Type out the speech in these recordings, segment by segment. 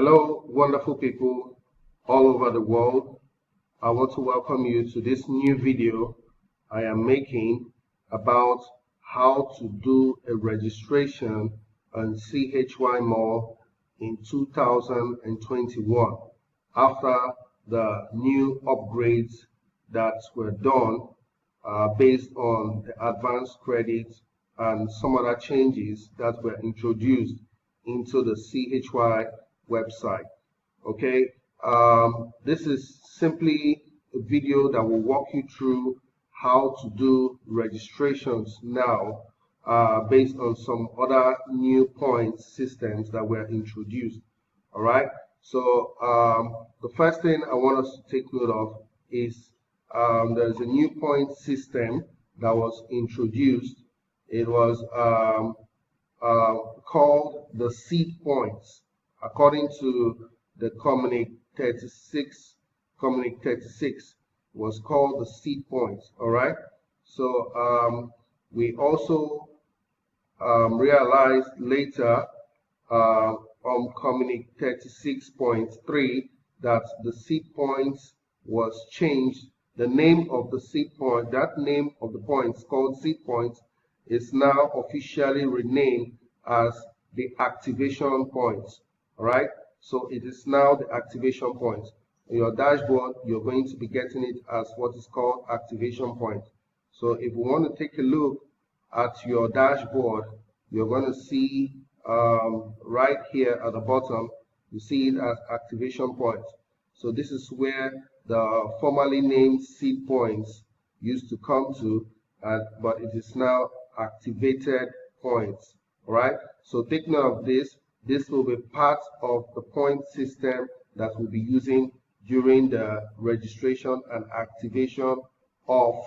Hello, wonderful people all over the world. I want to welcome you to this new video I am making about how to do a registration on CHY Mall in 2021 after the new upgrades that were done based on the advanced credit and some other changes that were introduced into the CHY website. Okay, this is simply a video that will walk you through how to do registrations now based on some other new point systems that were introduced. All right, so the first thing I want us to take note of is there's a new point system that was introduced. It was called the seed points. According to the Communique 36 was called the seed points. All right, so we also realized later on Communique 36.3 that the seed points was changed. The name of the seed point, that name of the points called seed points, is now officially renamed as the activation points. All right, so it is now the activation point. On your dashboard, you're going to be getting it as what is called activation point. So if we want to take a look at your dashboard, you're going to see right here at the bottom, you see it as activation point. So this is where the formerly named seed points used to come to, but it is now activated points. All right, so take note of this. This will be part of the point system that we'll be using during the registration and activation of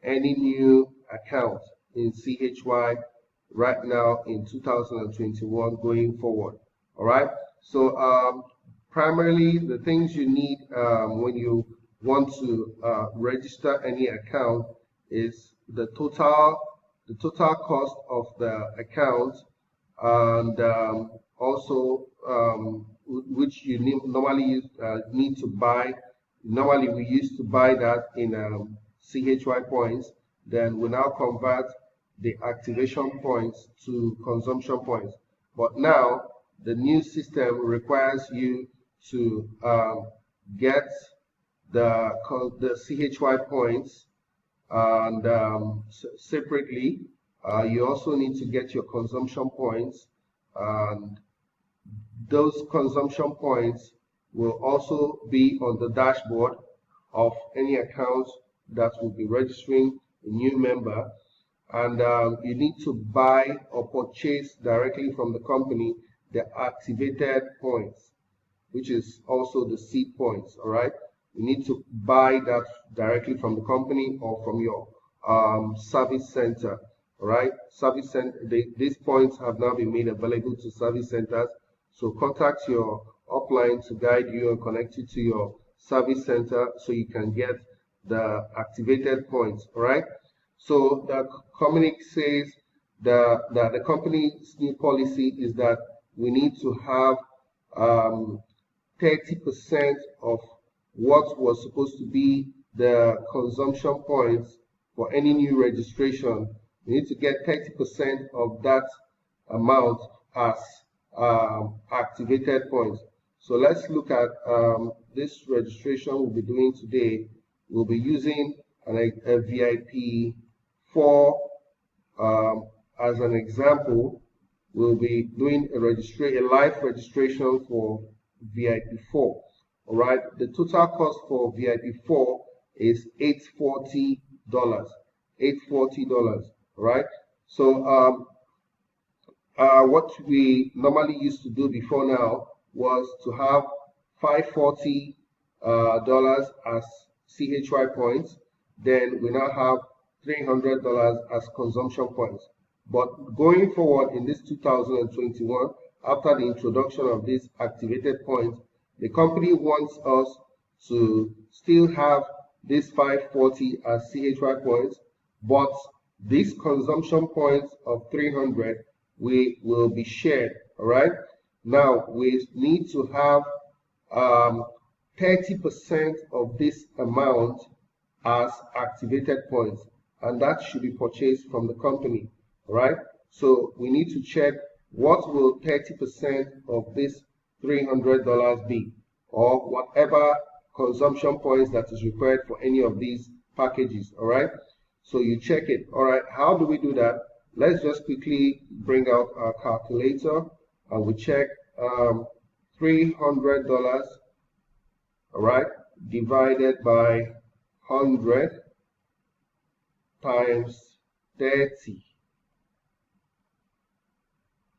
any new account in CHY right now in 2021 going forward. All right, so primarily the things you need when you want to register any account is the total cost of the account, and also which you normally need to buy. Normally we used to buy that in CHY points, then we now convert the activation points to consumption points. But now the new system requires you to get the CHY points, and separately you also need to get your consumption points, and those consumption points will also be on the dashboard of any account that will be registering a new member. And you need to buy or purchase directly from the company the activated points, which is also the seed points. All right, you need to buy that directly from the company or from your service center. All right, service center. These points have now been made available to service centers. So contact your upline to guide you and connect you to your service center so you can get the activated points. All right. So the Communique says that the company's new policy is that we need to have 30% of what was supposed to be the consumption points for any new registration. We need to get 30% of that amount as activated points. So let's look at this registration we'll be doing today. We'll be using a VIP 4 as an example. We'll be doing a live registration for VIP 4. All right, the total cost for VIP 4 is $840. $840. Right. So what we normally used to do before now was to have $540 as CHY points. Then we now have $300 as consumption points. But going forward in this 2021, after the introduction of these activated points, the company wants us to still have this 540 as CHY points, but these consumption points of 300 will be shared. All right, Now we need to have 30% of this amount as activated points, and that should be purchased from the company, right? So we need to check what will 30% of this $300 be, or whatever consumption points that is required for any of these packages. All right, so you check it. All right, how do we do that? Let's just quickly bring out our calculator and we check $300, all right, divided by 100 times 30.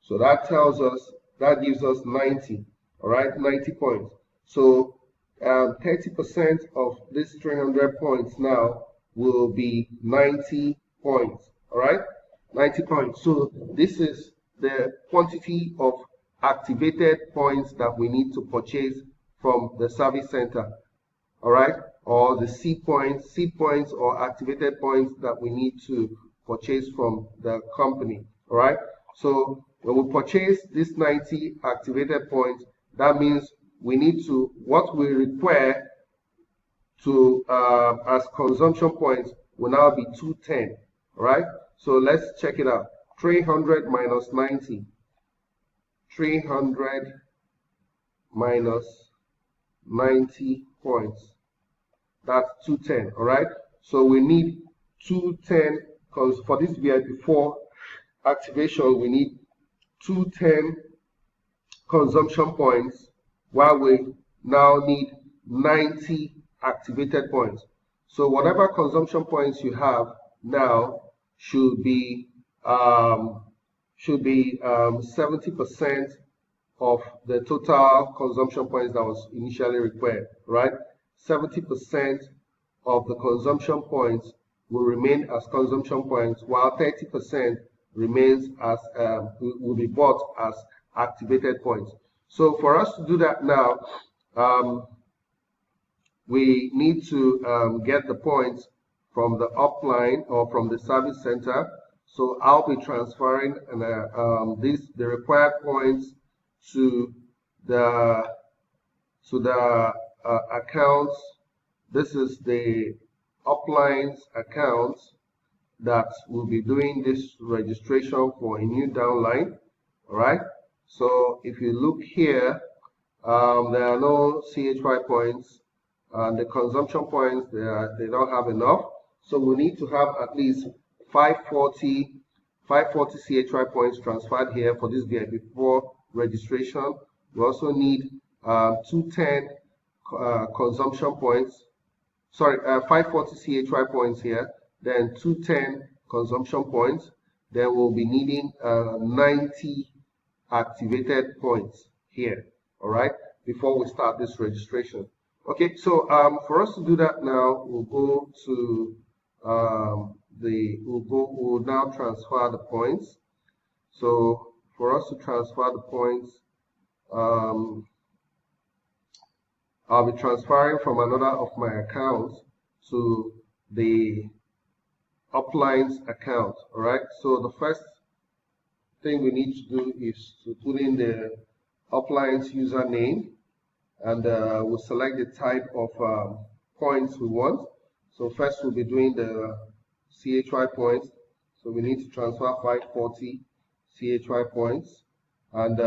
So that tells us, that gives us 90, all right, 90 points. So 30% of this 300 points now will be 90 points, all right, 90 points. So this is the quantity of activated points that we need to purchase from the service center, all right, or the seed points or activated points that we need to purchase from the company, all right. So when we purchase this 90 activated points, that means we need to, what we require to as consumption points will now be 210, all right. So let's check it out. 300 minus 90. 300 minus 90 points. That's 210, all right. So we need 210, because for this VIP4 activation, we need 210 consumption points, while we now need 90 activated points. So whatever consumption points you have now should be 70% of the total consumption points that was initially required, right? 70% of the consumption points will remain as consumption points, while 30% remains as will be bought as activated points. So for us to do that now, we need to get the points from the upline or from the service center. So I'll be transferring the required points to the accounts. This is the upline's accounts that will be doing this registration for a new downline. All right. So if you look here, there are no CHY points, and the consumption points they don't have enough. So we need to have at least 540 CHY points transferred here for this VIP4 registration. We also need 210 consumption points. Sorry, 540 CHY points here. Then 210 consumption points. Then we'll be needing 90 activated points here. All right, before we start this registration. Okay, so for us to do that now, we'll go to we'll now transfer the points. So for us to transfer the points, I'll be transferring from another of my accounts to the upline's account. All right, so the first thing we need to do is to put in the upline's username, and we'll select the type of points we want. So first we'll be doing the CHY points. So we need to transfer 540 CHY points and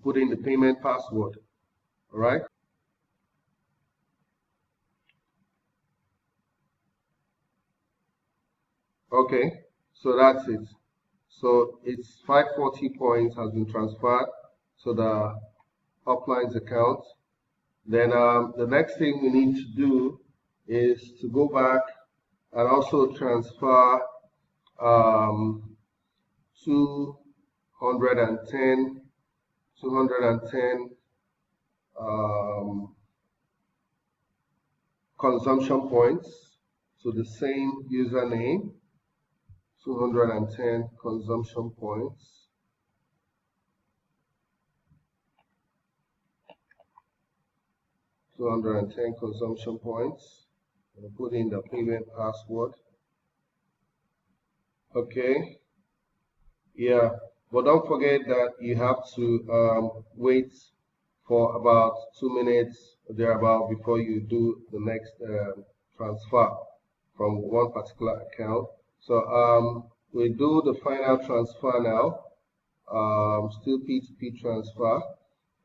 put in the payment password. All right. Okay, so that's it. So it's 540 points has been transferred to the upline's account. Then the next thing we need to do is to go back and also transfer 210 consumption points to the same username. 210 consumption points. Consumption points. I'll put in the payment password. Okay. Yeah. But don't forget that you have to wait for about 2 minutes thereabout before you do the next transfer from one particular account. So we do the final transfer now, still P2P transfer,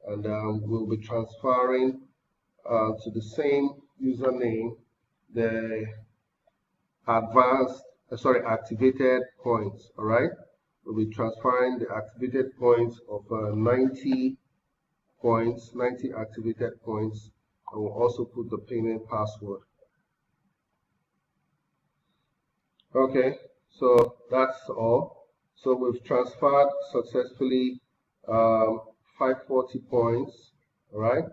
and we'll be transferring to the same username the activated points. All right, we'll be transferring the activated points of 90 points, 90 activated points, and we'll also put the payment password. Okay, so that's all. So we've transferred successfully 540 points. All right.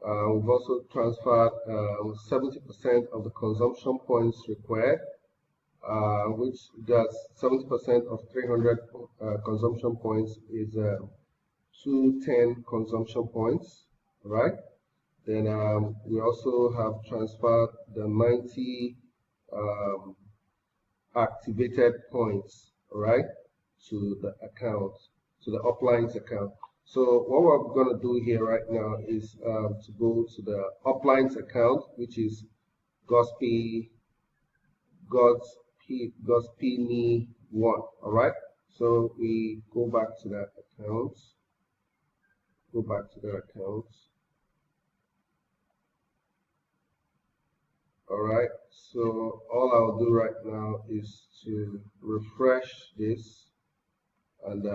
We've also transferred 70% of the consumption points required, which does 70% of 300 consumption points is 210 consumption points, right? Then we also have transferred the 90 activated points, right, to the account, to the uplines account. So what we're going to do here right now is to go to the uplines account, which is GOSPI Me 1. All right. So we go back to that account. Go back to that account. All right. So all I'll do right now is to refresh this, and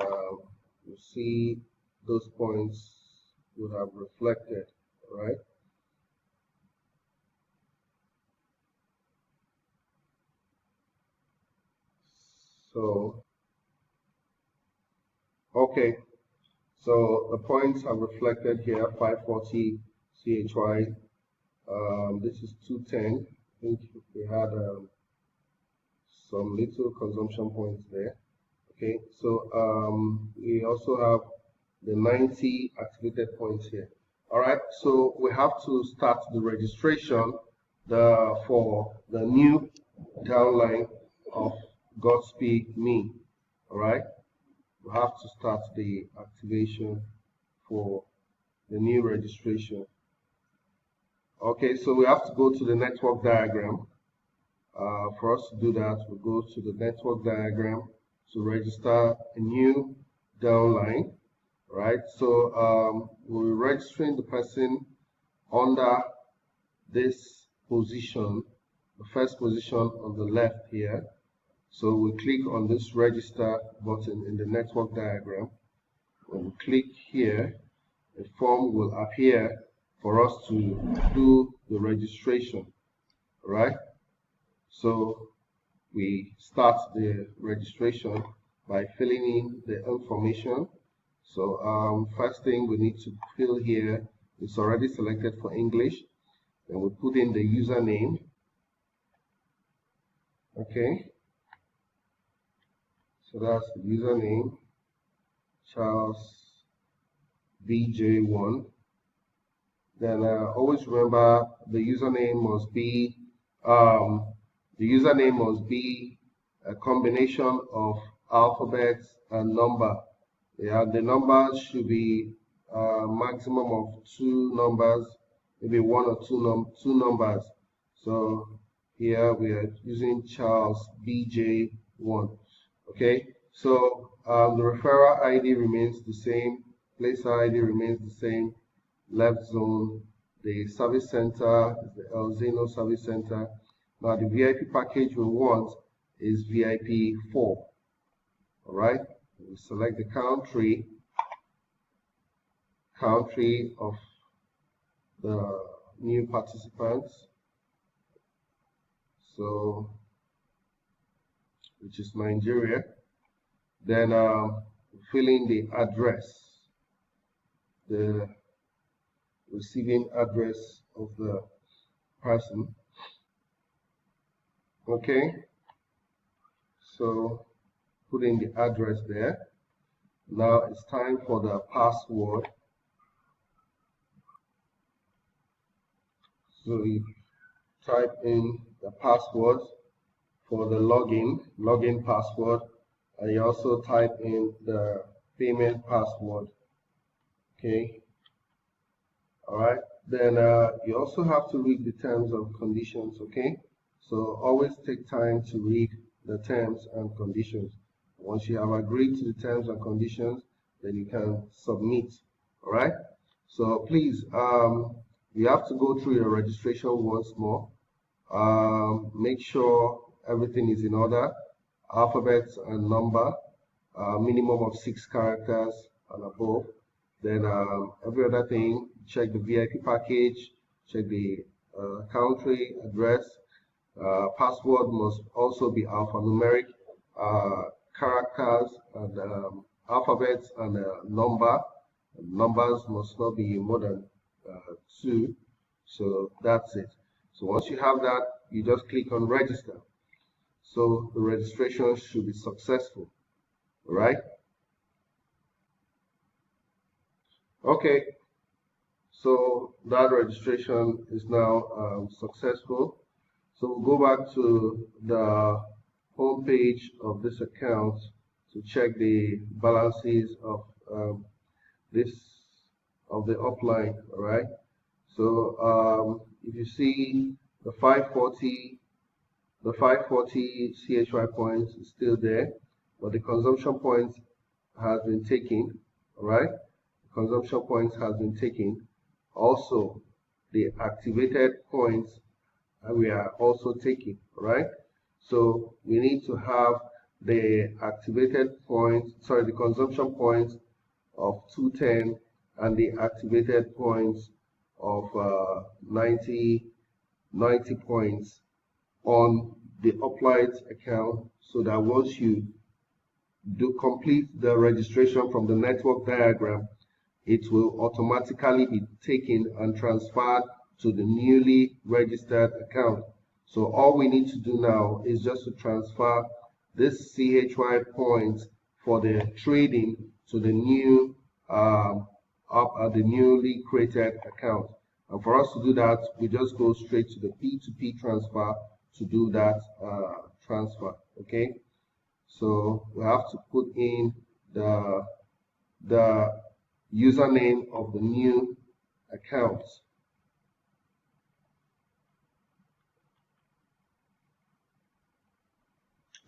you see those points would have reflected, right? So, okay, so the points are reflected here, 540 CHY, this is 210, I think we had some little consumption points there. Okay, so we also have the 90 activated points here. All right, so we have to start the registration for the new downline of GOSPI Me. All right, we have to start the activation for the new registration. Okay, so we have to go to the network diagram. For us to do that, we go to the network diagram to register a new downline. Right, so we're registering the person under this position, the first position on the left here. So we click on this register button in the network diagram. When we click here, a form will appear for us to do the registration. Right, so we start the registration by filling in the information. So first thing we need to fill here is already selected for English. Then we put in the username. Okay. So that's the username, Charles BJ1. Then always remember the username must be a combination of alphabets and number. Yeah, the numbers should be maximum of 2 numbers, maybe 1 or 2 numbers. So here we are using Charles BJ1. Okay, so the referral ID remains the same, placer ID remains the same, left zone, the service center is the El Zeno service center. Now the VIP package we want is VIP 4. All right. We select the country of the new participants, so which is Nigeria. Then fill in the address, the receiving address of the person. Okay, so put in the address there. Now it's time for the password. So you type in the password for the login password, and you also type in the payment password. Okay, all right. Then you also have to read the terms and conditions. Okay, so always take time to read the terms and conditions. Once you have agreed to the terms and conditions, then you can submit. All right. So please, you have to go through your registration once more. Make sure everything is in order, alphabet and number, minimum of 6 characters and above. Then every other thing, check the VIP package, check the country, address, password must also be alphanumeric, characters and alphabets and number. Numbers must not be more than 2. So that's it. So once you have that, you just click on register. So the registration should be successful. All right. Okay. So that registration is now successful. So we'll go back to the home page of this account to check the balances of the upline. All right. So if you see the 540 CHY points is still there, but the consumption points has been taken. All right, the consumption points has been taken. Also, the activated points we are also taking. All right, so we need to have the activated points, sorry, the consumption points of 210 and the activated points of 90 points on the upline account, so that once you do complete the registration from the network diagram, it will automatically be taken and transferred to the newly registered account. So all we need to do now is just to transfer this CHY points for the trading to the new the newly created account. And for us to do that, we just go straight to the P2P transfer to do that transfer. Okay, so we have to put in the username of the new account.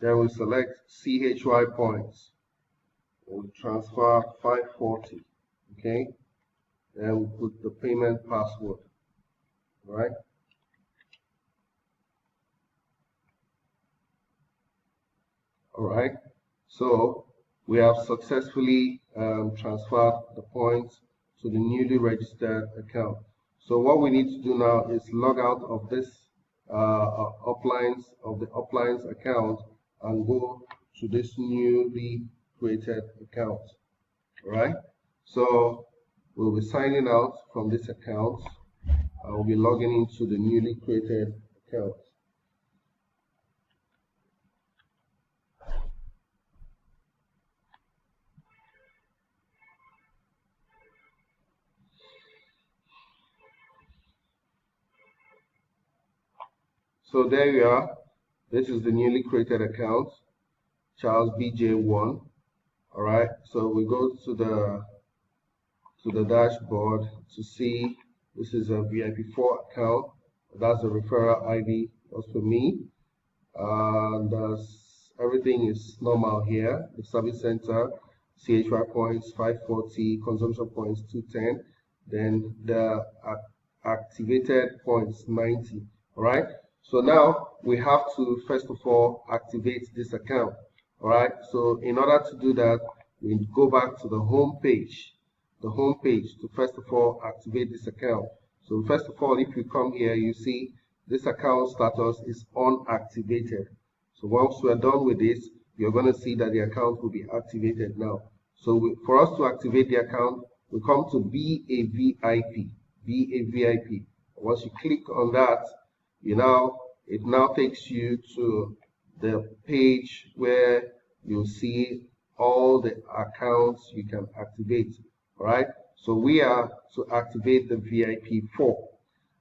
Then we select CHY points. We'll transfer 540. Okay, then we put the payment password. All right. All right, so we have successfully transferred the points to the newly registered account. So what we need to do now is log out of this uplines account and go to this newly created account. All right, so we'll be signing out from this account. I will be logging into the newly created account. So there you are. This is the newly created account, Charles BJ1. All right. So we go to the dashboard to see this is a VIP4 account. That's the referral ID. That's for me. And everything is normal here. The service center, CHY points 540, consumption points 210. Then the activated points 90. All right. So now we have to first of all activate this account. All right. So in order to do that, we go back to the home page. The home page to first of all activate this account. So first of all, if you come here, you see this account status is unactivated. So once we're done with this, you're going to see that the account will be activated now. So for us to activate the account, we come to Be a VIP. Be a VIP. Once you click on that, it now takes you to the page where you'll see all the accounts you can activate. All right, so we are to activate the VIP4.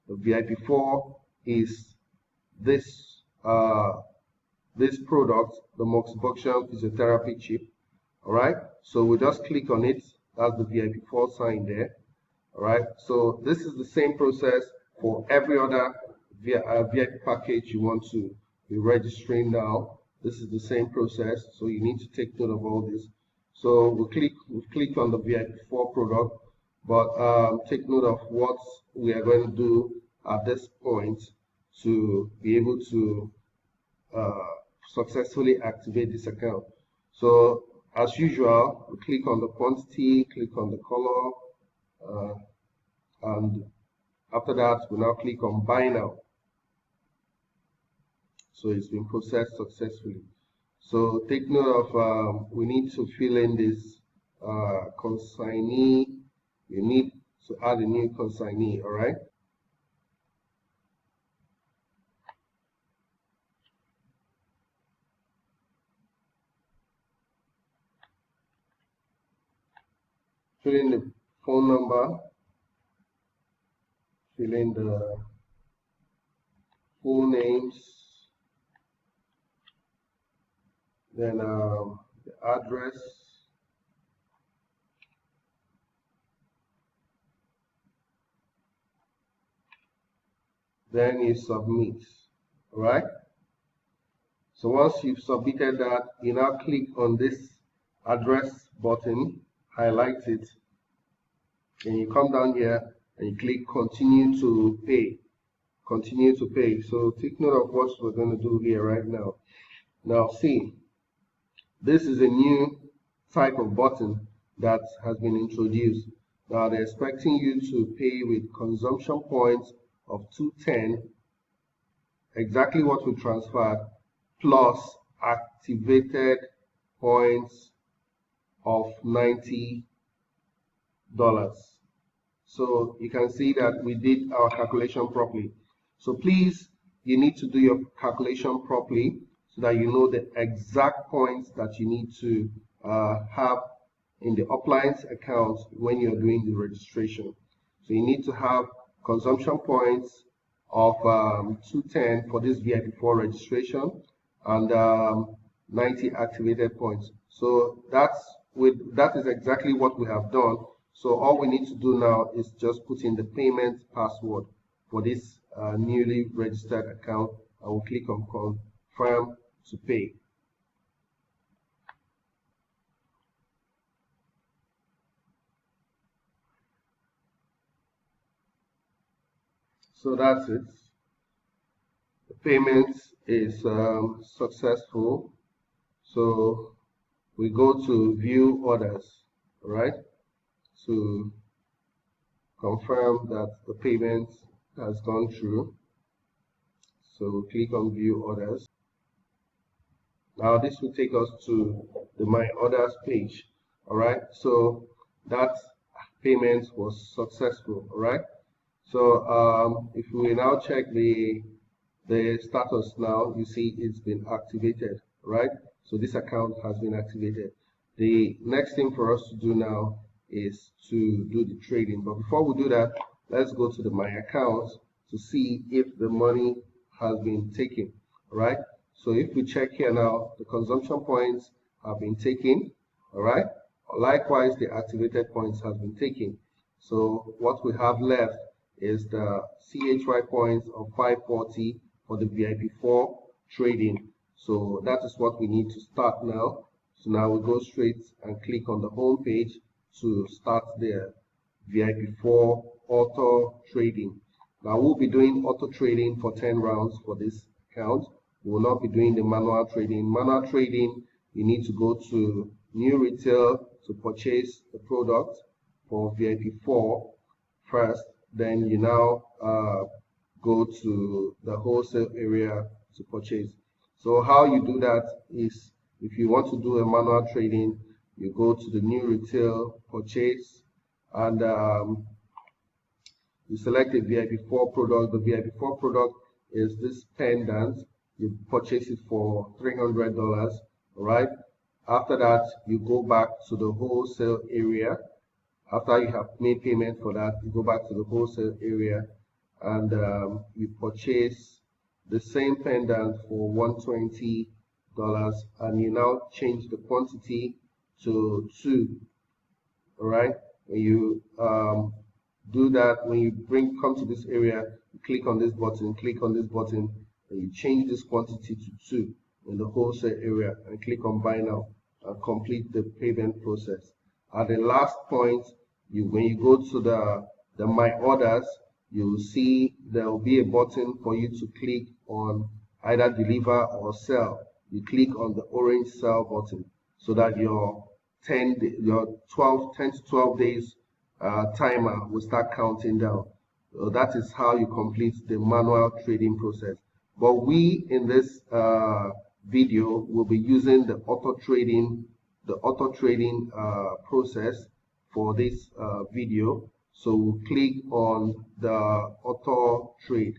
The VIP4 is this this product, the moxibustion physiotherapy chip. All right, so we just click on it. That's the VIP4 sign there. All right, so this is the same process for every other VIP package you want to be registering now. This is the same process, so you need to take note of all this. So we click on the VIP4 product, but take note of what we are going to do at this point to be able to successfully activate this account. So as usual, we click on the quantity, click on the color, and after that we now click on buy now. So it's been processed successfully. So take note of we need to fill in this consignee. You need to add a new consignee. All right. Fill in the phone number, fill in the full names, then the address, then you submit. All right. So once you've submitted that, you now click on this address button, highlight it, and you come down here and you click continue to pay. Continue to pay. So take note of what we're going to do here right now. Now see, this is a new type of button that has been introduced. Now they're expecting you to pay with consumption points of 210, exactly what we transferred, plus activated points of $90. So you can see that we did our calculation properly. So please, you need to do your calculation properly so that you know the exact points that you need to have in the uplines account when you're doing the registration. So you need to have consumption points of 210 for this VIP4 registration and 90 activated points. So that is exactly what we have done. So all we need to do now is just put in the payment password for this newly registered account, and we'll click on confirm to pay. So that's it. The payment is successful. So we go to view orders, right, to confirm that the payment has gone through. So click on view orders. Now this will take us to the my orders page. All right, so that payment was successful. All right, so if we now check the status, now you see it's been activated. Right, so this account has been activated. The next thing for us to do now is to do the trading, but before we do that, let's go to the my account to see if the money has been taken. All right, so if we check here now, the consumption points have been taken. All right, likewise the activated points have been taken. So what we have left is the CHY points of 540 for the VIP4 trading. So that is what we need to start now. So now we go straight and click on the home page to start the VIP4 auto trading. Now we'll be doing auto trading for 10 rounds for this account. We will not be doing the manual trading. Manual trading, you need to go to new retail to purchase the product for VIP4 first. Then you now go to the wholesale area to purchase. So how you do that is, if you want to do a manual trading, you go to the new retail purchase, and you select a VIP4 product. The VIP4 product is this pendant. You purchase it for $300. All right. After that, you go back to the wholesale area. After you have made payment for that, you go back to the wholesale area, and you purchase the same pendant for $120. and you now change the quantity to 2. All right, when you do that, when you come to this area, you click on this button, and you change this quantity to 2 in the wholesale area, and click on buy now and complete the payment process. At the last point, when you go to the my orders, you will see there will be a button for you to click on either deliver or sell. You click on the orange sell button so that your 10 to 12 days timer will start counting down. So that is how you complete the manual trading process. But we in this video will be using the auto trading process for this video. So we'll click on the auto trade.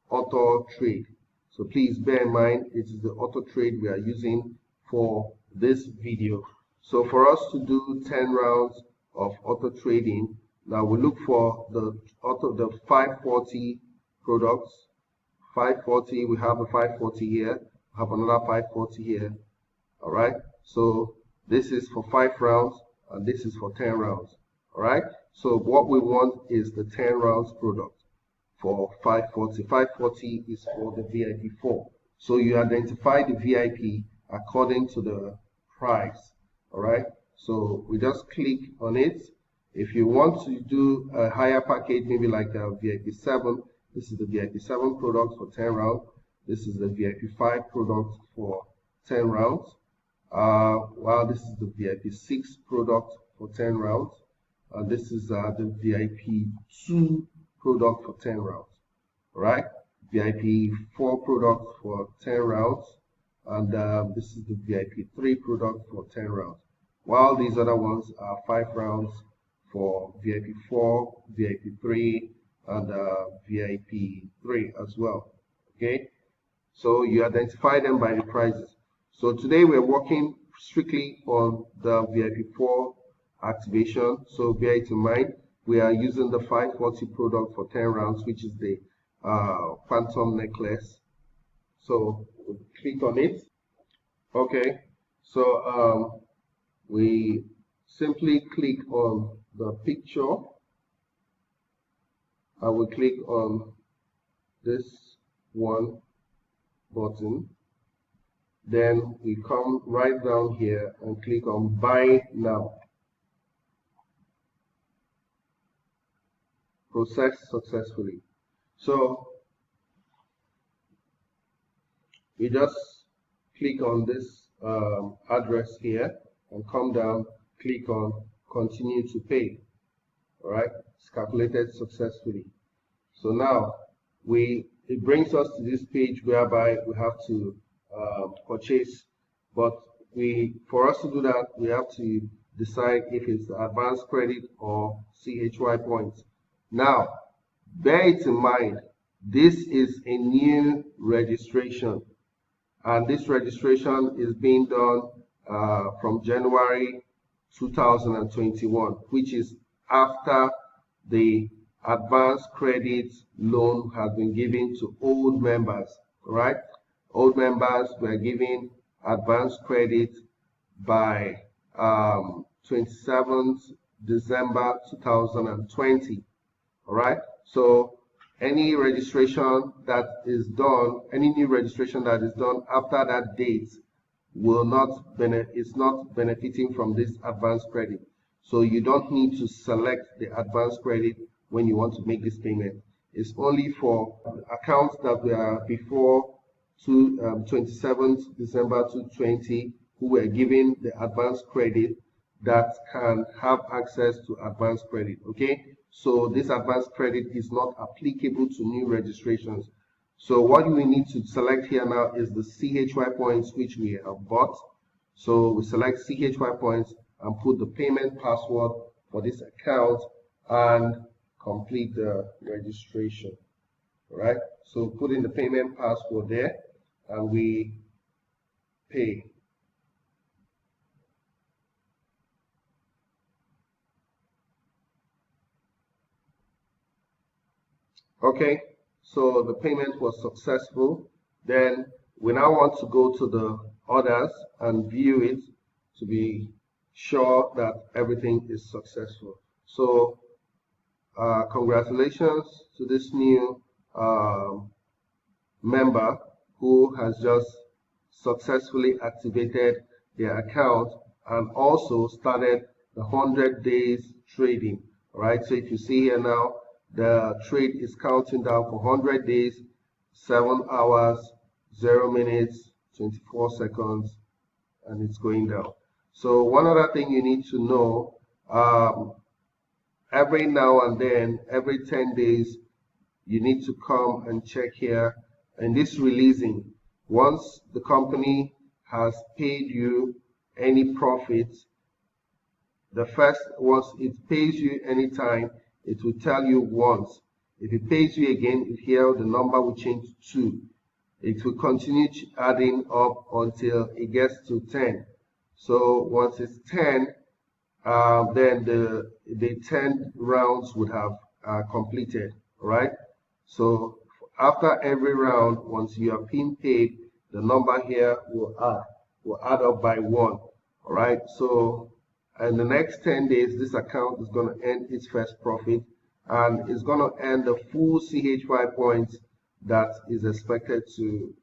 So please bear in mind it is the auto trade we are using for this video. So for us to do 10 rounds of auto trading, now we look for the 540 products. 540, we have a 540 here, we have another 540 here. All right, so this is for 5 rounds and this is for 10 rounds. All right, so what we want is the 10 rounds product for 540. 540 is for the VIP 4. So you identify the VIP according to the price. All right, so we just click on it. If you want to do a higher package, maybe like a VIP 7, this is the VIP 7 product for 10 rounds. This is the VIP 5 product for 10 rounds. While this is the VIP 6 product for 10 rounds. This is the VIP 2 product for 10 rounds. All right, VIP 4 product for 10 rounds. And this is the VIP 3 product for 10 rounds. While these other ones are 5 rounds for VIP 4, VIP 3, and VIP 3 as well. Okay, so you identify them by the prices. So today we're working strictly on the VIP 4 activation. So bear it in mind, we are using the 540 product for 10 rounds, which is the phantom necklace. So we'll click on it. Okay, so we simply click on the picture. I will click on this one button. Then we come right down here and click on buy now. Process successfully. So we just click on this address here and come down, click on continue to pay. All right, it's calculated successfully. So now it brings us to this page whereby we have to purchase, but for us to do that we have to decide if it's advanced credit or CHY points. Now bear it in mind, this is a new registration, and this registration is being done from January 2021, which is after the advanced credit loan has been given to old members. Right, old members were given advanced credit by 27th December 2020. All right, so any registration that is done, any new registration that is done after that date is not benefiting from this advanced credit. So you don't need to select the advanced credit when you want to make this payment. It's only for accounts that were before 27th December 2020 who were given the advanced credit that can have access to advanced credit. Okay, so this advanced credit is not applicable to new registrations. So what we need to select here now is the CHY points which we have bought. So we select CHY points and put the payment password for this account and complete the registration. All right, so put in the payment password there and we pay. Okay, so the payment was successful. Then we now want to go to the others and view it to be sure that everything is successful. So congratulations to this new member who has just successfully activated their account and also started the 100 days trading. All right, so if you see here now, the trade is counting down for 100 days, 7 hours, 0 minutes, 24 seconds, and it's going down. So one other thing you need to know, every now and then, every 10 days, you need to come and check here. And this releasing, once the company has paid you any profit, once it pays you anytime, it will tell you once. If it pays you again, here the number will change to 2. It will continue adding up until it gets to 10. So once it's 10, then the 10 rounds would have completed, right? So after every round, once you are being paid, the number here will add up by 1. All right. So in the next 10 days, this account is going to earn its first profit, and it's going to earn the full CHY points that is expected to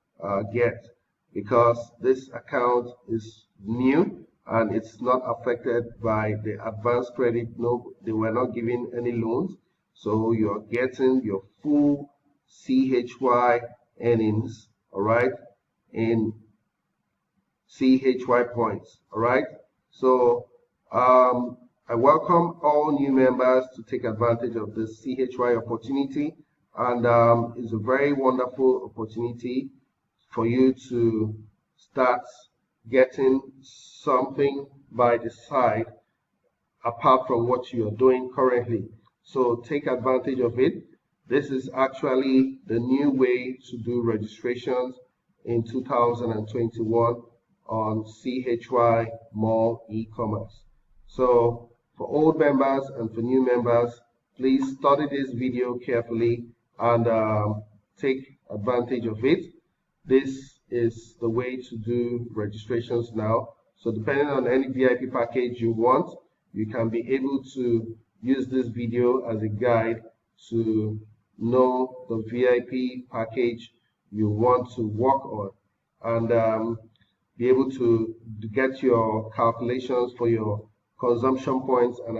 get, because this account is new and it's not affected by the advanced credit. No, they were not giving any loans, so you're getting your full CHY earnings, all right, in CHY points. All right, so I welcome all new members to take advantage of this CHY opportunity, and it's a very wonderful opportunity for you to start getting something by the side apart from what you are doing currently. So take advantage of it. This is actually the new way to do registrations in 2021 on CHY Mall e-commerce. So for old members and for new members, please study this video carefully and take advantage of it. This is the way to do registrations now. So depending on any VIP package you want, you can be able to use this video as a guide to know the VIP package you want to work on, and be able to get your calculations for your consumption points and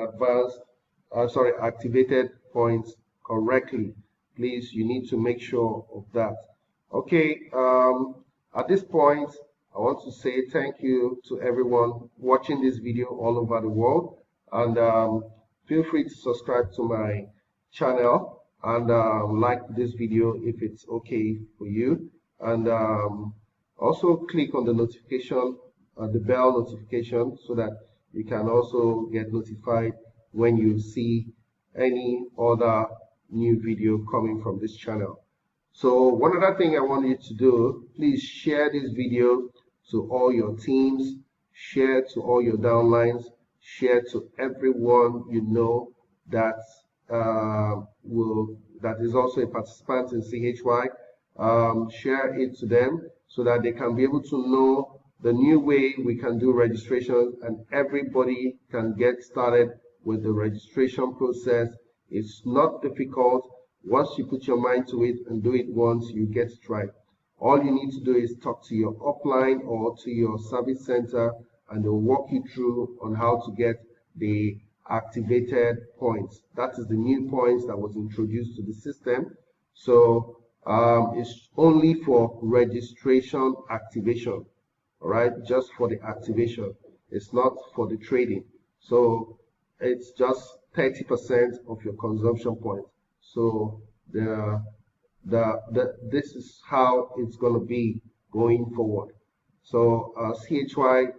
activated points correctly. Please, you need to make sure of that. Okay, at this point, I want to say thank you to everyone watching this video all over the world, and feel free to subscribe to my channel and like this video if it's okay for you, and also click on the notification, the bell notification, so that you can also get notified when you see any other new video coming from this channel. So one other thing I want you to do, please share this video to all your teams, share to all your downlines, share to everyone you know that that is also a participant in CHY. Share it to them so that they can be able to know the new way we can do registration, and everybody can get started with the registration process. It's not difficult. Once you put your mind to it and do it once, you get it right. All you need to do is talk to your upline or to your service center, and they'll walk you through on how to get the activated points. That is the new points that was introduced to the system. So it's only for registration activation, all right, just for the activation. It's not for the trading. So it's just 30% of your consumption points. So this is how it's going to be going forward. So CHY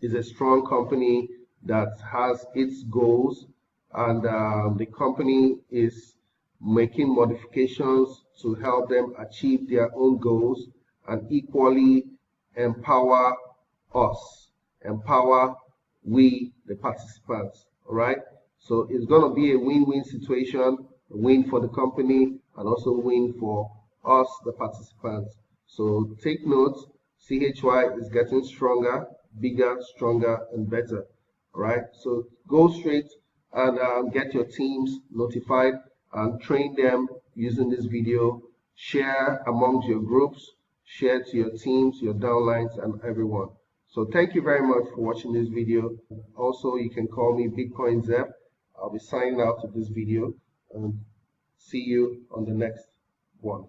is a strong company that has its goals, and the company is making modifications to help them achieve their own goals, and equally empower us, empower we, the participants. All right. So it's going to be a win-win situation, a win for the company and also a win for us, the participants. So take notes, CHY is getting stronger, bigger, stronger, and better. All right, so go straight and get your teams notified and train them using this video. Share amongst your groups, share to your teams, your downlines, and everyone. So thank you very much for watching this video. Also, you can call me Bitcoin Zeb. I'll be signing out of this video, and see you on the next one.